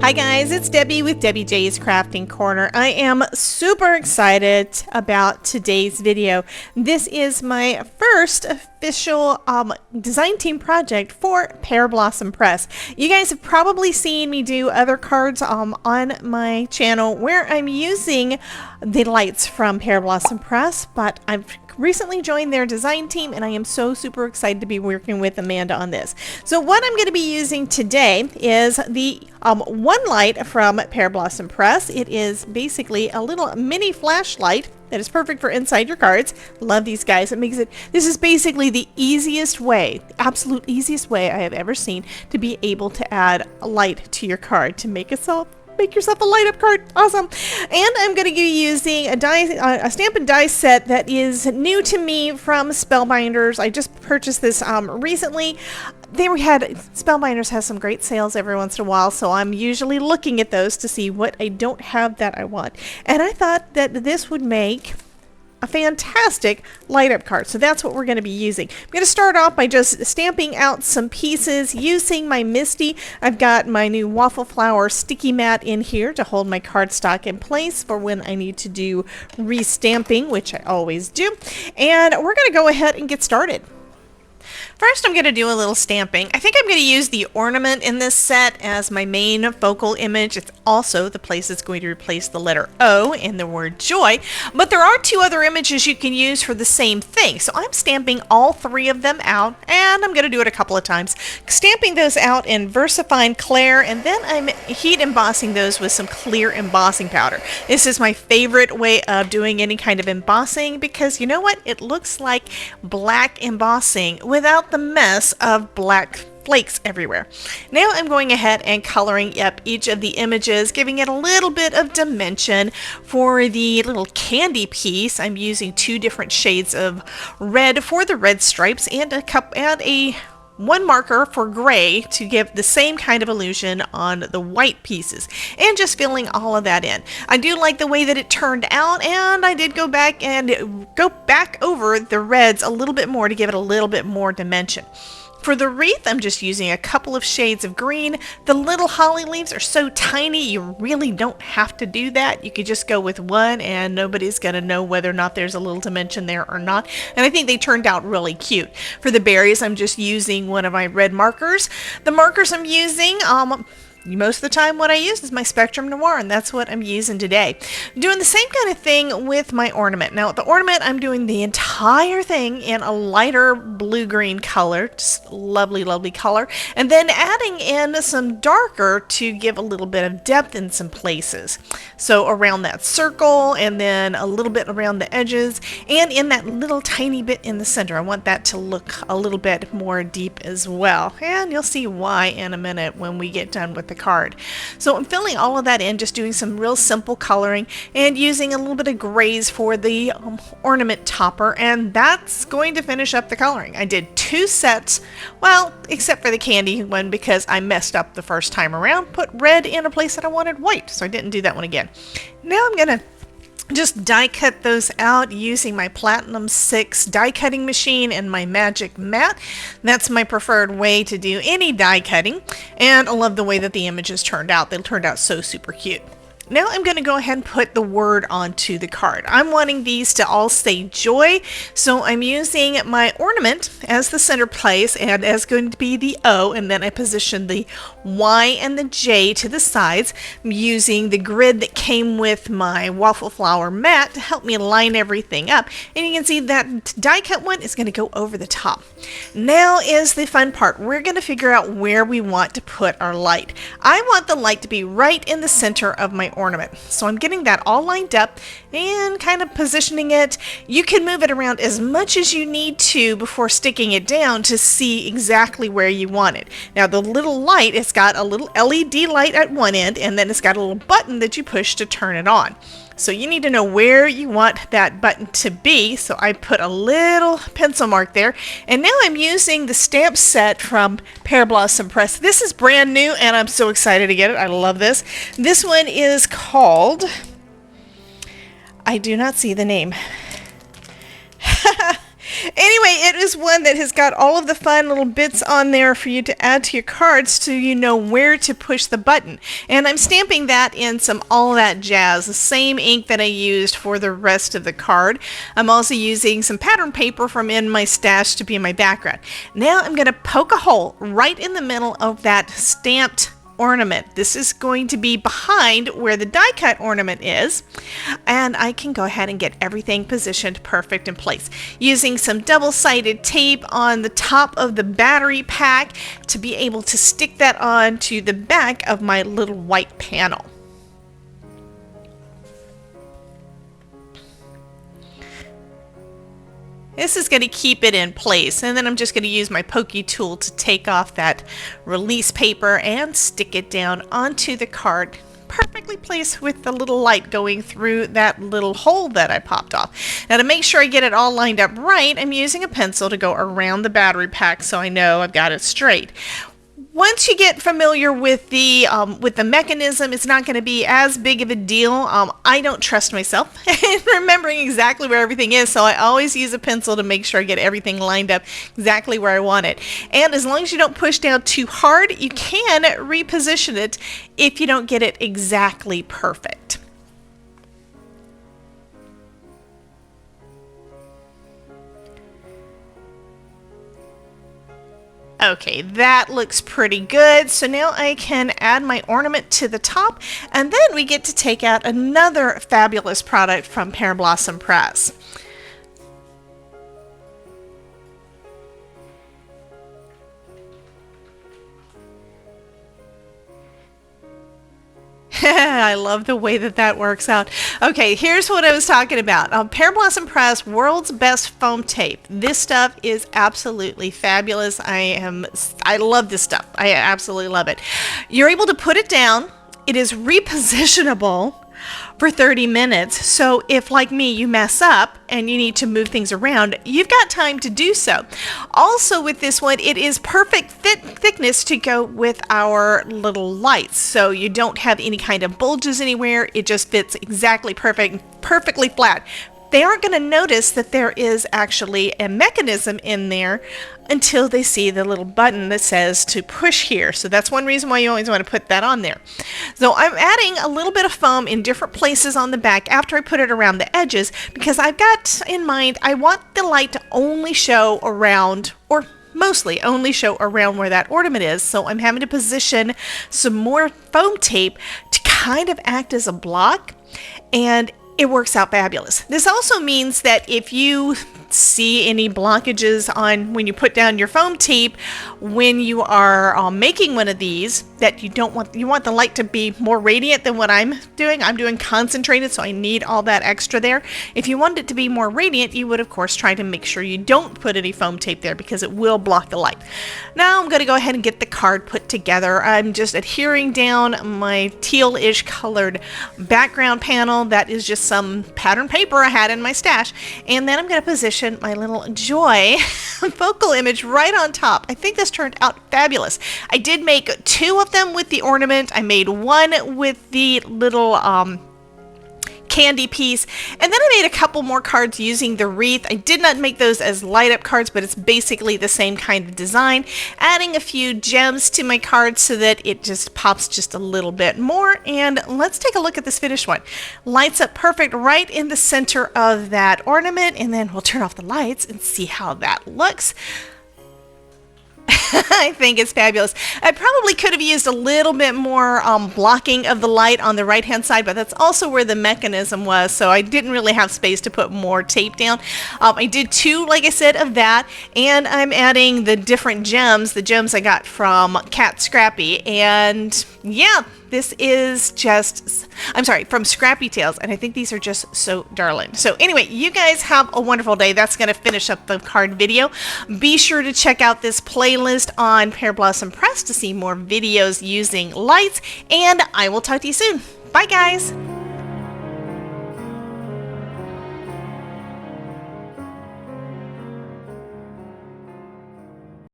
Hi guys, it's Debbie with Debbie J's Crafting Corner. I am super excited about today's video. This is my first official design team project for Pear Blossom Press. You guys have probably seen me do other cards on my channel where I'm using the lights from Pear Blossom Press, but I've recently joined their design team and I am so super excited to be working with Amanda on this. So what I'm going to be using today is the one light from Pear Blossom Press. It is basically a little mini flashlight that is perfect for inside your cards. Love these guys. This is basically the easiest way, absolute easiest way I have ever seen to be able to add a light to your card to make yourself a light up card. Awesome. And I'm going to be using a stamp and die set that is new to me from Spellbinders. I just purchased this recently. Spellbinders has some great sales every once in a while, so I'm usually looking at those to see what I don't have that I want. And I thought that this would make a fantastic light up card, so that's what we're going to be using. I'm going to start off by just stamping out some pieces using my Misty. I've got my new waffle flower sticky mat in here to hold my cardstock in place for when I need to do restamping, which I always do. And we're going to go ahead and get started. First, I'm going to do a little stamping. I think I'm going to use the ornament in this set as my main focal image. It's also the place that's going to replace the letter O in the word joy. But there are two other images you can use for the same thing. So I'm stamping all three of them out, and I'm going to do it a couple of times. Stamping those out in VersaFine Clair, and then I'm heat embossing those with some clear embossing powder. This is my favorite way of doing any kind of embossing because you know what? It looks like black embossing without the mess of black flakes everywhere. Now I'm going ahead and coloring up each of the images, giving it a little bit of dimension. For the little candy piece, I'm using two different shades of red for the red stripes and one marker for gray to give the same kind of illusion on the white pieces, and just filling all of that in. I do like the way that it turned out, and I did go back over the reds a little bit more to give it a little bit more dimension. For the wreath, I'm just using a couple of shades of green. The little holly leaves are so tiny, you really don't have to do that. You could just go with one and nobody's going to know whether or not there's a little dimension there or not. And I think they turned out really cute. For the berries, I'm just using one of my red markers. The markers I'm using, most of the time what I use is my Spectrum Noir, and that's what I'm using today. I'm doing the same kind of thing with my ornament. Now the ornament, I'm doing the entire thing in a lighter blue-green color, just lovely, lovely color, and then adding in some darker to give a little bit of depth in some places. So around that circle, and then a little bit around the edges, and in that little tiny bit in the center. I want that to look a little bit more deep as well, and you'll see why in a minute when we get done with the card. So I'm filling all of that in, just doing some real simple coloring and using a little bit of grays for the ornament topper, and that's going to finish up the coloring. I did two sets, well, except for the candy one because I messed up the first time around, put red in a place that I wanted white, so I didn't do that one again. Now I'm gonna just die cut those out using my Platinum 6 die cutting machine and my Magic Mat. That's my preferred way to do any die cutting, and I love the way that the images turned out. They turned out so super cute. Now I'm going to go ahead and put the word onto the card. I'm wanting these to all say joy, so I'm using my ornament as the center place and as going to be the O, and then I position the Y and the J to the sides. I'm using the grid that came with my waffle flower mat to help me line everything up, and you can see that die cut one is going to go over the top. Now is the fun part. We're going to figure out where we want to put our light. I want the light to be right in the center of my ornament. So I'm getting that all lined up and kind of positioning it. You can move it around as much as you need to before sticking it down to see exactly where you want it. Now the little light, it's got a little LED light at one end, and then it's got a little button that you push to turn it on. So you need to know where you want that button to be. So I put a little pencil mark there. And now I'm using the stamp set from Pear Blossom Press. This is brand new and I'm so excited to get it. I love this. This one is called, I do not see the name. Anyway, it is one that has got all of the fun little bits on there for you to add to your cards so you know where to push the button. And I'm stamping that in some All That Jazz, the same ink that I used for the rest of the card. I'm also using some pattern paper from in my stash to be in my background. Now I'm going to poke a hole right in the middle of that stamped ornament. This is going to be behind where the die cut ornament is, and I can go ahead and get everything positioned perfect in place using some double-sided tape on the top of the battery pack to be able to stick that on to the back of my little white panel. This is going to keep it in place, and then I'm just going to use my pokey tool to take off that release paper and stick it down onto the card, perfectly placed with the little light going through that little hole that I popped off. Now, to make sure I get it all lined up right, I'm using a pencil to go around the battery pack so I know I've got it straight. Once you get familiar with the mechanism, it's not going to be as big of a deal. I don't trust myself in remembering exactly where everything is, so I always use a pencil to make sure I get everything lined up exactly where I want it. And as long as you don't push down too hard, you can reposition it if you don't get it exactly perfect. Okay, that looks pretty good. So now I can add my ornament to the top, and then we get to take out another fabulous product from Pear Blossom Press. I love the way that works out. Okay, here's what I was talking about. Pear Blossom Press, world's best foam tape. This stuff is absolutely fabulous. I love this stuff. I absolutely love it. You're able to put it down. It is repositionable for 30 minutes. So if, like me, you mess up and you need to move things around, you've got time to do so. Also with this one, it is perfect thickness to go with our little lights. So you don't have any kind of bulges anywhere. It just fits exactly perfectly flat. They aren't going to notice that there is actually a mechanism in there until they see the little button that says to push here. So that's one reason why you always want to put that on there. So I'm adding a little bit of foam in different places on the back after I put it around the edges, because I've got in mind I want the light to only show around, or mostly only show around where that ornament is. So I'm having to position some more foam tape to kind of act as a block, and it works out fabulous. This also means that if you see any blockages on when you put down your foam tape when you are making one of these, that you want the light to be more radiant than what I'm doing concentrated, so I need all that extra there. If you wanted it to be more radiant, you would of course try to make sure you don't put any foam tape there, because it will block the light. Now I'm going to go ahead and get the card put together. I'm just adhering down my teal-ish colored background panel. That is just some pattern paper I had in my stash, and then I'm going to position my little Joy focal image right on top. I think this turned out fabulous. I did make two of them with the ornament. I made one with the little candy piece, and then I made a couple more cards using the wreath. I did not make those as light up cards, but it's basically the same kind of design, adding a few gems to my cards so that it just pops just a little bit more. And let's take a look at this finished one. Lights up perfect right in the center of that ornament, and then we'll turn off the lights and see how that looks. I think it's fabulous. I probably could have used a little bit more blocking of the light on the right hand side, but that's also where the mechanism was, so I didn't really have space to put more tape down. I did two, like I said, of that, and I'm adding the different gems, the gems I got from Cat Scrappy, and yeah, this is just, I'm sorry, from Scrappy Tales, and I think these are just so darling. So anyway, you guys have a wonderful day. That's going to finish up the card video. Be sure to check out this playlist on Pear Blossom Press to see more videos using lights, and I will talk to you soon. Bye, guys.